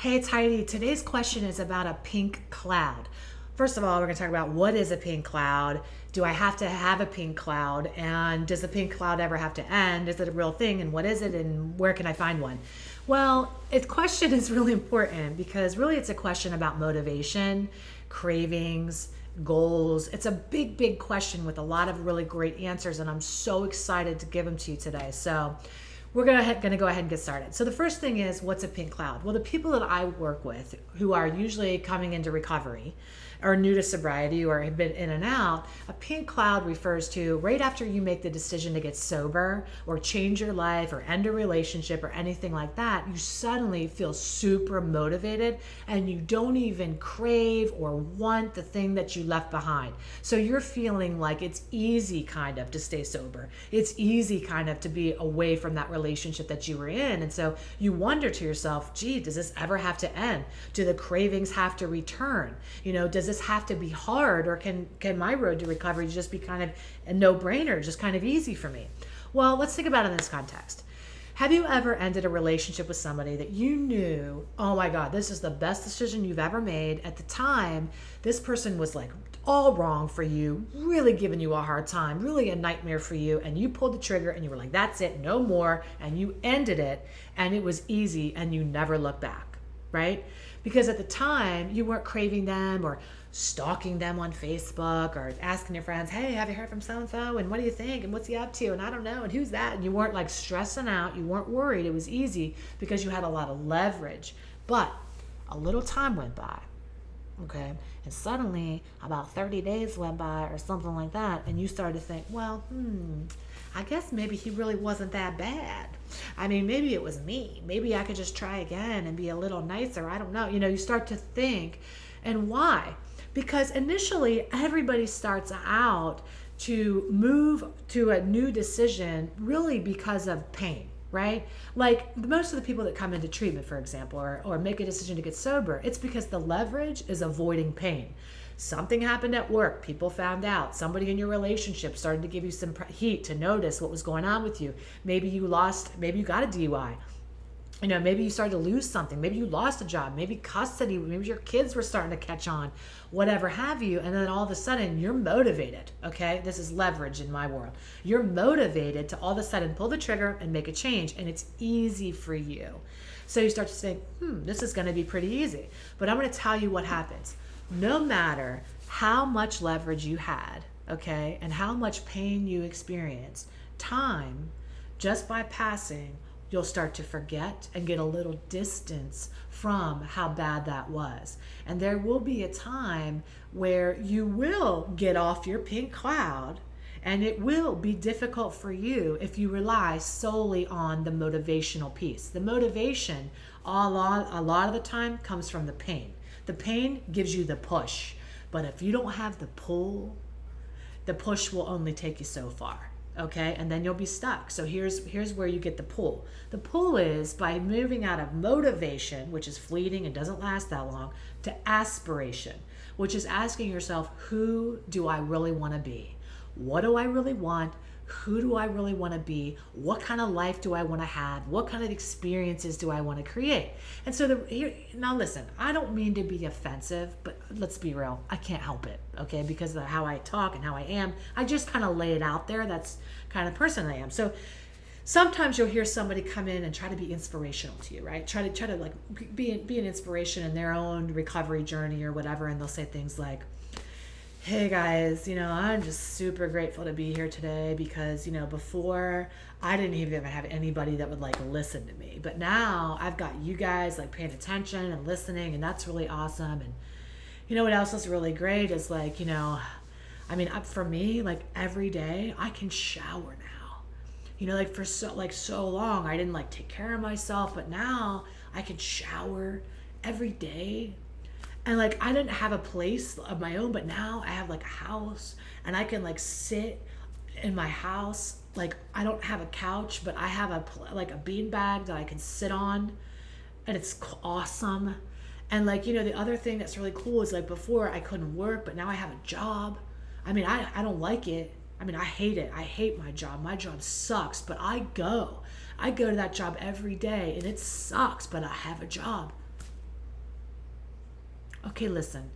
Hey, it's Heidi. Today's question is about a pink cloud. First of all, we're going to talk about what is a pink cloud? Do I have to have a pink cloud? And does the pink cloud ever have to end? Is it a real thing? And what is it? And where can I find one? Well, the question is really important because really it's a question about motivation, cravings, goals. It's a big, big question with a lot of really great answers. And I'm so excited to give them to you today. So we're going to go ahead and get started. So the first thing is, what's a pink cloud? Well, the people that I work with who are usually coming into recovery or new to sobriety or have been in and out, a pink cloud refers to right after you make the decision to get sober or change your life or end a relationship or anything like that, you suddenly feel super motivated and you don't even crave or want the thing that you left behind. So you're feeling like it's easy kind of to stay sober. It's easy kind of to be away from that relationship that you were in. And so you wonder to yourself, gee, does this ever have to end? Do the cravings have to return? Does this have to be hard, or can my road to recovery just be kind of a no-brainer, just kind of easy for me? Well, let's think about it in this context. Have you ever ended a relationship with somebody that you knew, oh my God, this is the best decision you've ever made? At the time, this person was like all wrong for you, really giving you a hard time, really a nightmare for you, and you pulled the trigger and you were like, that's it, no more, and you ended it, and it was easy and you never looked back, right? Because at the time, you weren't craving them or stalking them on Facebook or asking your friends, hey, have you heard from so-and-so? And what do you think? And what's he up to? And I don't know. And who's that? And you weren't like stressing out. You weren't worried. It was easy because you had a lot of leverage. But a little time went by, okay? And suddenly about 30 days went by or something like that. And you started to think, well, I guess maybe he really wasn't that bad. I mean, maybe it was me. Maybe I could just try again and be a little nicer. I don't know. You start to think. And why? Because initially, everybody starts out to move to a new decision really because of pain, right? Like most of the people that come into treatment, for example, or make a decision to get sober, it's because the leverage is avoiding pain. Something happened at work. People found out. Somebody in your relationship started to give you some heat to notice what was going on with you. Maybe you got a DUI. Maybe you started to lose something. Maybe you lost a job. Maybe custody. Maybe your kids were starting to catch on, whatever have you. And then all of a sudden you're motivated. Okay. This is leverage in my world. You're motivated to all of a sudden pull the trigger and make a change. And it's easy for you. So you start to think, this is going to be pretty easy. But I'm going to tell you what happens. No matter how much leverage you had, okay, and how much pain you experienced, time, just by passing, you'll start to forget and get a little distance from how bad that was. And there will be a time where you will get off your pink cloud, and it will be difficult for you if you rely solely on the motivational piece. The motivation, a lot of the time, comes from the pain. The pain gives you the push. But if you don't have the pull, the push will only take you so far. Okay, and then you'll be stuck. So here's where you get the pull. The pull is by moving out of motivation, which is fleeting and doesn't last that long, to aspiration, which is asking yourself, who do I really want to be? What do I really want? Who do I really want to be? What kind of life do I want to have? What kind of experiences do I want to create? And so now listen, I don't mean to be offensive, but let's be real. I can't help it, okay? Because of how I talk and how I am, I just kind of lay it out there. That's kind of person I am. So sometimes you'll hear somebody come in and try to be inspirational to you, right? Try to like be an inspiration in their own recovery journey or whatever. And they'll say things like, hey guys, I'm just super grateful to be here today because, before I didn't even have anybody that would like listen to me. But now I've got you guys like paying attention and listening, and that's really awesome. And what else is really great is like, for me, like every day I can shower now. Like for so long I didn't like take care of myself, but now I can shower every day. And like I didn't have a place of my own, but now I have like a house, and I can like sit in my house. Like I don't have a couch, but I have a beanbag that I can sit on, and it's awesome. And like the other thing that's really cool is like before I couldn't work, but now I have a job. I mean I don't like it. I mean I hate it. I hate my job. My job sucks, but I go to that job every day, and it sucks, but I have a job. Okay, listen.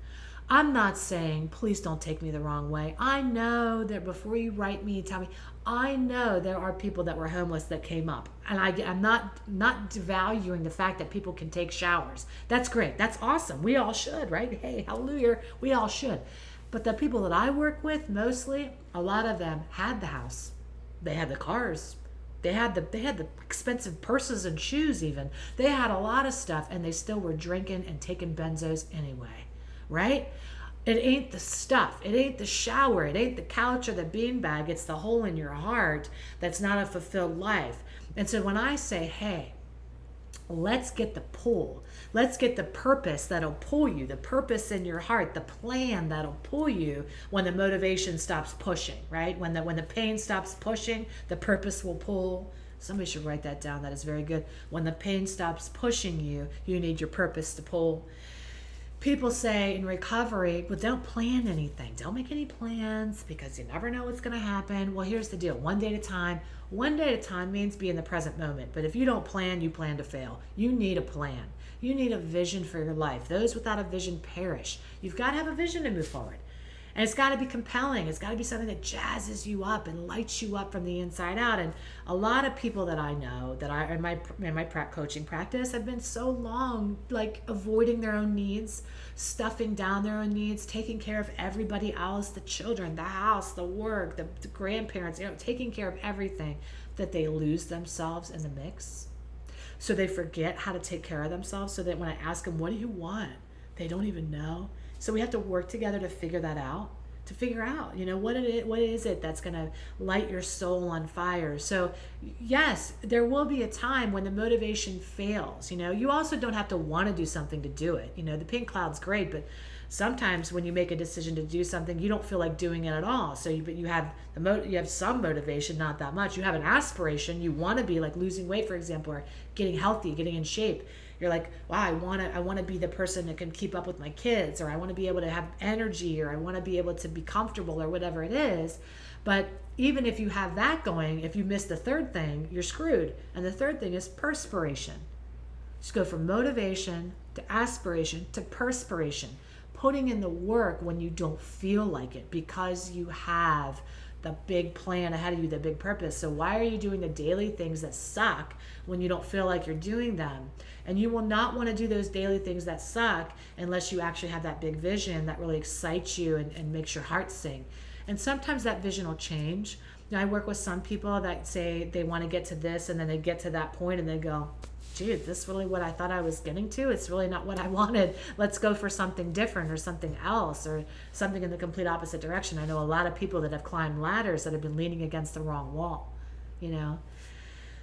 I'm not saying, please don't take me the wrong way. I know that before you write me, tell me, I know there are people that were homeless that came up. And I'm not devaluing the fact that people can take showers. That's great. That's awesome. We all should, right? Hey, hallelujah. We all should. But the people that I work with, mostly, a lot of them had the house. They had the cars. They had the expensive purses and shoes even. They had a lot of stuff and they still were drinking and taking benzos anyway. Right? It ain't the stuff. It ain't the shower. It ain't the couch or the beanbag. It's the hole in your heart that's not a fulfilled life. And so when I say, hey, let's get the pull. Let's get the purpose that'll pull you, the purpose in your heart, the plan that'll pull you when the motivation stops pushing, right? When the pain stops pushing, the purpose will pull. Somebody should write that down. That is very good. When the pain stops pushing you, you need your purpose to pull. People say in recovery, well, don't plan anything. Don't make any plans because you never know what's going to happen. Well, here's the deal. One day at a time. One day at a time means be in the present moment. But if you don't plan, you plan to fail. You need a plan. You need a vision for your life. Those without a vision perish. You've got to have a vision to move forward. And it's got to be compelling. It's got to be something that jazzes you up and lights you up from the inside out. And a lot of people that I know that I in my coaching practice have been so long like avoiding their own needs, stuffing down their own needs, taking care of everybody else, the children, the house, the work, the grandparents, taking care of everything, that they lose themselves in the mix. So they forget how to take care of themselves, so that when I ask them, what do you want? They don't even know. So we have to work together to figure that out, what is it that's going to light your soul on fire. So yes, there will be a time when the motivation fails. You also don't have to want to do something to do it. The pink cloud's great, but sometimes when you make a decision to do something, you don't feel like doing it at all. So you have some motivation, not that much. You have an aspiration. You want to be like losing weight, for example, or getting healthy, getting in shape. You're like, wow, I want to be the person that can keep up with my kids, or I want to be able to have energy, or I want to be able to be comfortable, or whatever it is. But even if you have that going, if you miss the third thing, you're screwed. And the third thing is perspiration. Just go from motivation to aspiration to perspiration. Putting in the work when you don't feel like it, because you have the big plan ahead of you, the big purpose. So why are you doing the daily things that suck when you don't feel like you're doing them? And you will not want to do those daily things that suck unless you actually have that big vision that really excites you and makes your heart sing. And sometimes that vision will change. I work with some people that say they want to get to this, and then they get to that point and they go, gee, is this really what I thought I was getting to? It's really not what I wanted. Let's go for something different, or something else, or something in the complete opposite direction. I know a lot of people that have climbed ladders that have been leaning against the wrong wall,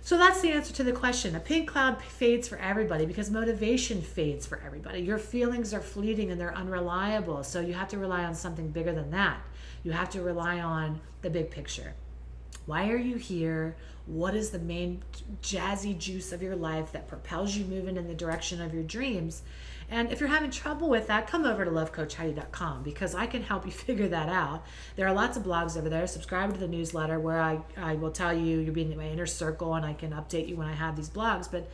So that's the answer to the question. A pink cloud fades for everybody because motivation fades for everybody. Your feelings are fleeting and they're unreliable. So you have to rely on something bigger than that. You have to rely on the big picture. Why are you here? What is the main jazzy juice of your life that propels you moving in the direction of your dreams? And if you're having trouble with that, come over to lovecoachheidi.com because I can help you figure that out. There are lots of blogs over there. Subscribe to the newsletter where I will tell you you're being in my inner circle, and I can update you when I have these blogs. But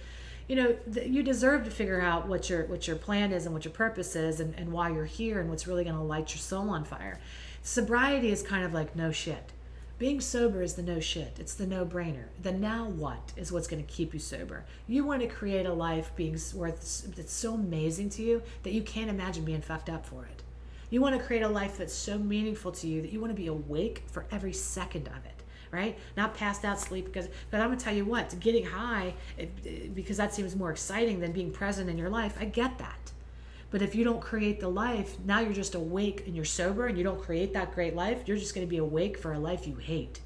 you deserve to figure out what your plan is and what your purpose is, and why you're here, and what's really going to light your soul on fire. Sobriety is kind of like no shit. Being sober is the no shit. It's the no-brainer. The now what is what's going to keep you sober. You want to create a life that's so amazing to you that you can't imagine being fucked up for it. You want to create a life that's so meaningful to you that you want to be awake for every second of it, right? Not passed out sleep, because I'm going to tell you what, getting high, because that seems more exciting than being present in your life, I get that. But if you don't create the life, now you're just awake and you're sober and you don't create that great life, you're just going to be awake for a life you hate.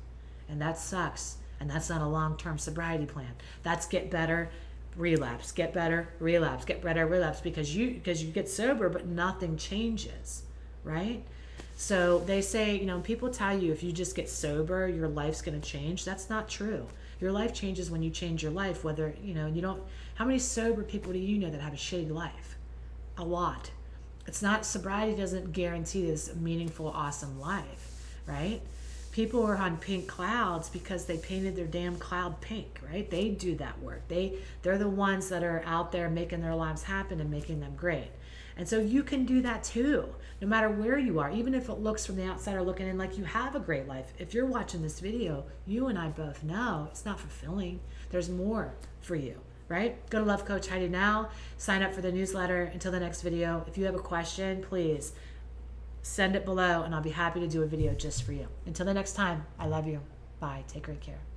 And that sucks. And that's not a long-term sobriety plan. That's get better, relapse, get better, relapse, get better, relapse, because you get sober, but nothing changes, right? So they say, people tell you if you just get sober, your life's going to change. That's not true. Your life changes when you change your life, whether, how many sober people do you know that have a shitty life? A lot. Sobriety doesn't guarantee this meaningful, awesome life, right? people are on pink clouds because they painted their damn cloud pink, right? They do that work. They're the ones that are out there making their lives happen and making them great. And so you can do that too, no matter where you are, even if it looks from the outsider looking in like you have a great life. If you're watching this video, you and I both know it's not fulfilling. There's more for you, right? Go to Love Coach Heidi now, sign up for the newsletter. Until the next video, if you have a question, please send it below and I'll be happy to do a video just for you. Until the next time, I love you. Bye. Take great care.